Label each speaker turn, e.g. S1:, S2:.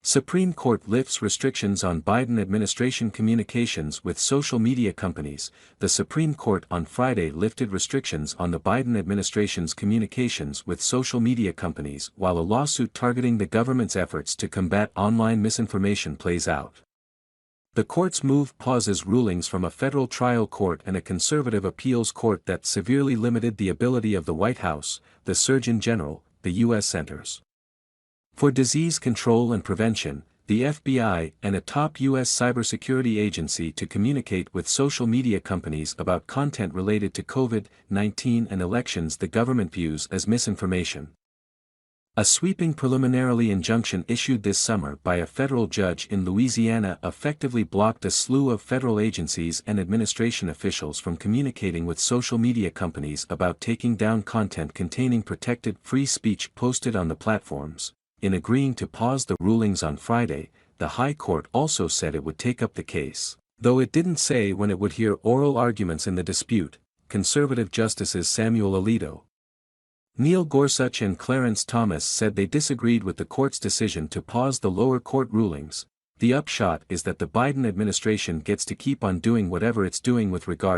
S1: Supreme Court lifts restrictions on Biden administration communications with social media companies. The Supreme Court on Friday lifted restrictions on the Biden administration's communications with social media companies while a lawsuit targeting the government's efforts to combat online misinformation plays out. The court's move pauses rulings from a federal trial court and a conservative appeals court that severely limited the ability of the White House, the Surgeon General, the U.S. Centers for Disease Control and Prevention, the FBI, and a top U.S. cybersecurity agency to communicate with social media companies about content related to COVID-19 and elections the government views as misinformation. A sweeping preliminary injunction issued this summer by a federal judge in Louisiana effectively blocked a slew of federal agencies and administration officials from communicating with social media companies about taking down content containing protected free speech posted on the platforms. In agreeing to pause the rulings on Friday, the High Court also said it would take up the case, though it didn't say when it would hear oral arguments in the dispute. Conservative Justices Samuel Alito, Neil Gorsuch and Clarence Thomas said they disagreed with the court's decision to pause the lower court rulings. The upshot is that the Biden administration gets to keep on doing whatever it's doing with regard